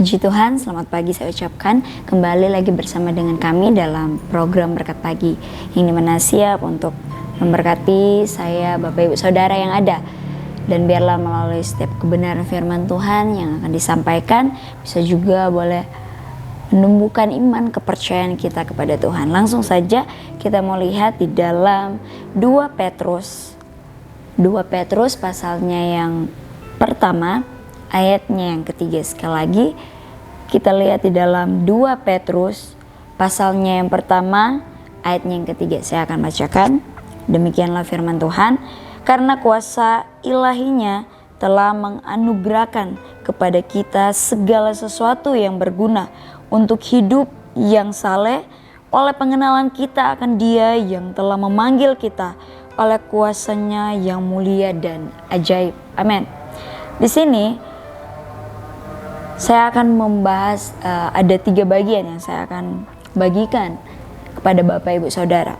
Puji Tuhan, selamat pagi saya ucapkan. Kembali lagi bersama dengan kami dalam program Berkat Pagi, yang dimana siap untuk memberkati saya, Bapak Ibu Saudara yang ada. Dan biarlah melalui setiap kebenaran firman Tuhan yang akan disampaikan, bisa juga boleh menumbuhkan iman kepercayaan kita kepada Tuhan. Langsung saja kita mau lihat di dalam 2 Petrus pasalnya yang pertama, ayatnya yang ketiga. Sekali lagi kita lihat di dalam 2 Petrus pasalnya yang pertama, ayatnya yang ketiga. Saya akan bacakan. Demikianlah firman Tuhan. Karena kuasa ilahinya telah menganugerahkan kepada kita segala sesuatu yang berguna untuk hidup yang saleh oleh pengenalan kita akan Dia yang telah memanggil kita oleh kuasanya yang mulia dan ajaib. Amin. Di sini saya akan membahas ada 3 bagian yang saya akan bagikan kepada Bapak Ibu Saudara.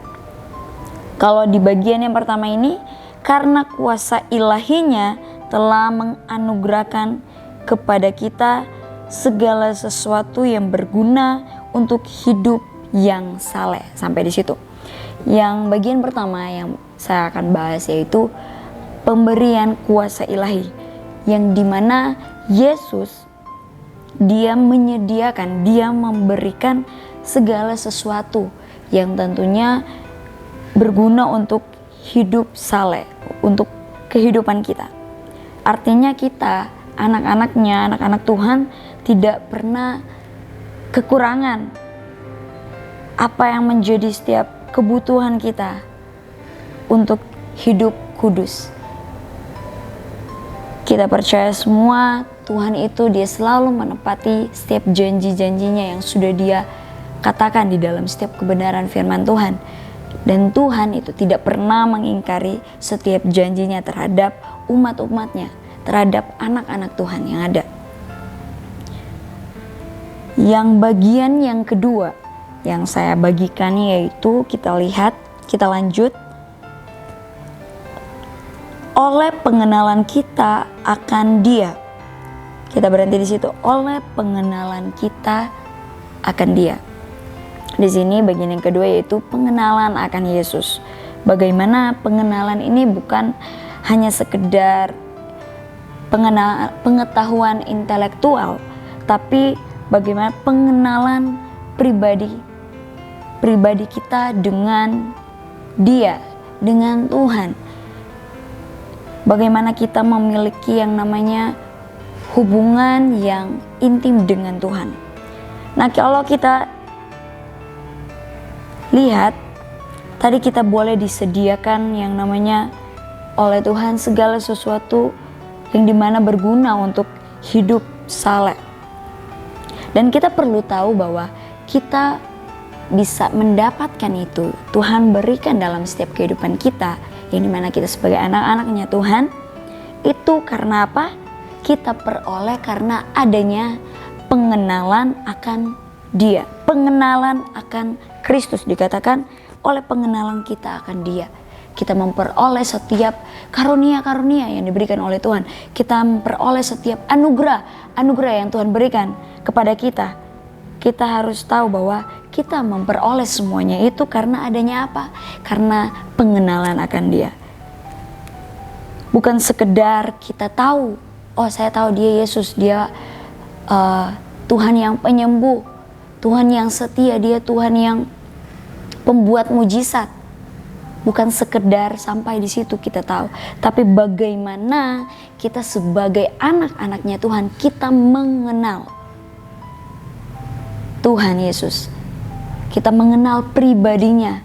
Kalau di bagian yang pertama ini, karena kuasa ilahinya telah menganugerahkan kepada kita segala sesuatu yang berguna untuk hidup yang saleh. Sampai di situ. Yang bagian pertama yang saya akan bahas yaitu pemberian kuasa ilahi, yang dimana Yesus Dia menyediakan, Dia memberikan segala sesuatu yang tentunya berguna untuk hidup saleh, untuk kehidupan kita. Artinya kita, anak-anaknya, anak-anak Tuhan, tidak pernah kekurangan apa yang menjadi setiap kebutuhan kita untuk hidup kudus. Kita percaya semua Tuhan itu Dia selalu menepati setiap janji-janjinya yang sudah Dia katakan di dalam setiap kebenaran firman Tuhan. Dan Tuhan itu tidak pernah mengingkari setiap janjinya terhadap umat-umatnya, terhadap anak-anak Tuhan yang ada. Yang bagian yang kedua yang saya bagikan yaitu kita lanjut. Oleh pengenalan kita akan Dia. Kita berhenti di situ. Oleh pengenalan kita akan Dia. Di sini bagian yang kedua yaitu pengenalan akan Yesus. Bagaimana pengenalan ini bukan hanya sekedar pengetahuan intelektual, tapi bagaimana pengenalan pribadi kita dengan Dia, dengan Tuhan. Bagaimana kita memiliki yang namanya hubungan yang intim dengan Tuhan. Nah, kalau kita lihat, tadi kita boleh disediakan yang namanya oleh Tuhan segala sesuatu yang dimana berguna untuk hidup saleh. Dan kita perlu tahu bahwa kita bisa mendapatkan itu. Tuhan berikan dalam setiap kehidupan kita, yang dimana kita sebagai anak-anaknya Tuhan, itu karena apa? Kita peroleh karena adanya pengenalan akan Dia, pengenalan akan Kristus. Dikatakan oleh pengenalan kita akan Dia, kita memperoleh setiap karunia-karunia yang diberikan oleh Tuhan. Kita memperoleh setiap anugerah yang Tuhan berikan kepada kita. Kita harus tahu bahwa kita memperoleh semuanya itu karena adanya apa? Karena pengenalan akan Dia. Bukan sekedar kita tahu, oh saya tahu Dia Yesus, Dia Tuhan yang penyembuh, Tuhan yang setia, Dia Tuhan yang pembuat mujizat. Bukan sekedar sampai di situ kita tahu, tapi bagaimana kita sebagai anak-anaknya Tuhan, kita mengenal Tuhan Yesus. Kita mengenal pribadinya.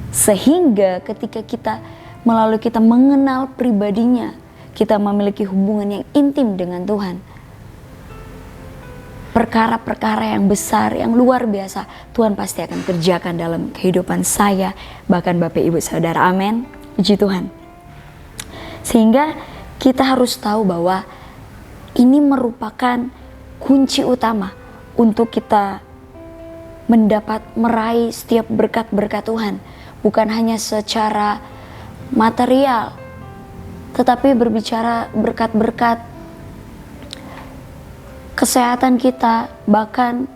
Sehingga ketika kita mengenal pribadinya, kita memiliki hubungan yang intim dengan Tuhan. Perkara-perkara yang besar, yang luar biasa, Tuhan pasti akan kerjakan dalam kehidupan saya, bahkan Bapak Ibu Saudara. Amin. Puji Tuhan. Sehingga kita harus tahu bahwa ini merupakan kunci utama untuk kita meraih setiap berkat-berkat Tuhan. Bukan hanya secara material, tetapi berbicara berkat-berkat kesehatan kita, bahkan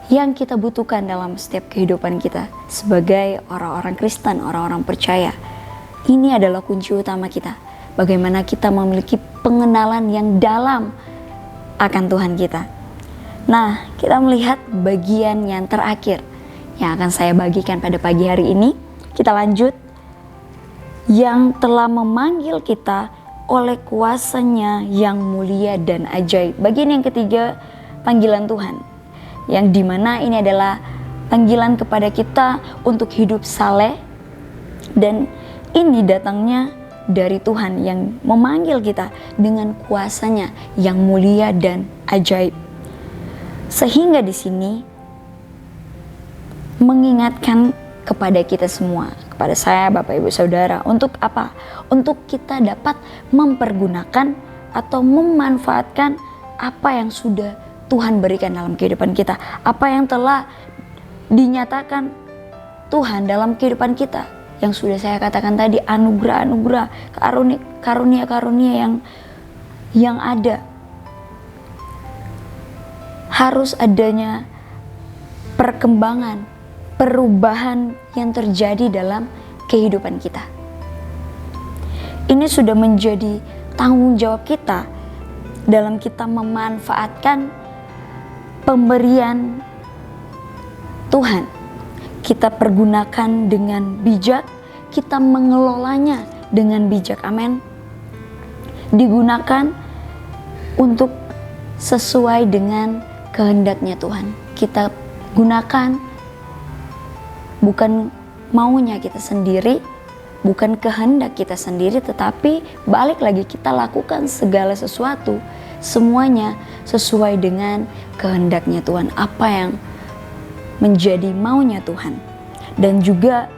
yang kita butuhkan dalam setiap kehidupan kita sebagai orang-orang Kristen, orang-orang percaya. Ini adalah kunci utama kita. Bagaimana kita memiliki pengenalan yang dalam akan Tuhan kita. Nah, kita melihat bagian yang terakhir yang akan saya bagikan pada pagi hari ini. Kita lanjut. Yang telah memanggil kita oleh kuasa-Nya yang mulia dan ajaib. Bagian yang ketiga, panggilan Tuhan. Yang dimana ini adalah panggilan kepada kita untuk hidup saleh. Dan ini datangnya dari Tuhan yang memanggil kita dengan kuasa-Nya yang mulia dan ajaib. Sehingga di sini mengingatkan kepada kita semua, kepada saya, Bapak Ibu Saudara, untuk apa? Untuk kita dapat mempergunakan atau memanfaatkan apa yang sudah Tuhan berikan dalam kehidupan kita, apa yang telah dinyatakan Tuhan dalam kehidupan kita. Yang sudah saya katakan tadi, anugerah-anugerah, karunia-karunia yang ada. Harus adanya perkembangan, perubahan yang terjadi dalam kehidupan kita. Ini sudah menjadi tanggung jawab kita dalam kita memanfaatkan pemberian Tuhan. Kita pergunakan dengan bijak, kita mengelolanya dengan bijak, amin. Digunakan untuk sesuai dengan kehendaknya Tuhan. Kita gunakan bukan maunya kita sendiri, bukan kehendak kita sendiri, tetapi balik lagi kita lakukan segala sesuatu, semuanya sesuai dengan kehendaknya Tuhan, apa yang menjadi maunya Tuhan. Dan juga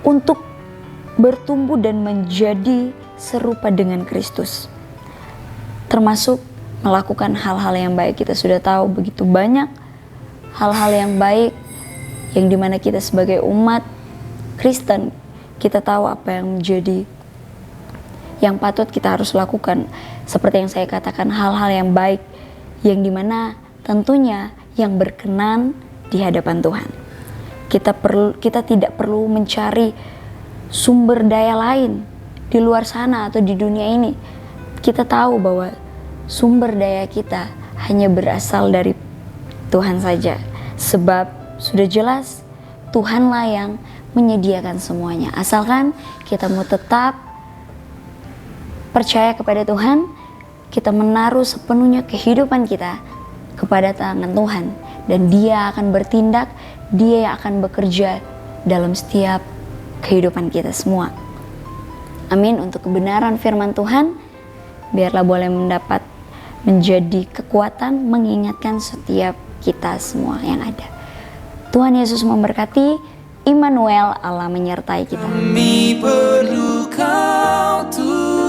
untuk bertumbuh dan menjadi serupa dengan Kristus, termasuk melakukan hal-hal yang baik. Kita sudah tahu begitu banyak hal-hal yang baik yang dimana kita sebagai umat Kristen, kita tahu apa yang menjadi yang patut kita harus lakukan. Seperti yang saya katakan, hal-hal yang baik yang dimana tentunya yang berkenan di hadapan Tuhan. Kita tidak perlu mencari sumber daya lain di luar sana atau di dunia ini. Kita tahu bahwa sumber daya kita hanya berasal dari Tuhan saja. Sebab sudah jelas Tuhanlah yang menyediakan semuanya. Asalkan kita mau tetap percaya kepada Tuhan, kita menaruh sepenuhnya kehidupan kita kepada tangan Tuhan, dan Dia akan bertindak, Dia yang akan bekerja dalam setiap kehidupan kita semua. Amin. Untuk kebenaran firman Tuhan, biarlah boleh menjadi kekuatan mengingatkan setiap kita semua yang ada. Tuhan Yesus memberkati. Immanuel, Allah menyertai kita. Kami perlu Kau Tuhan.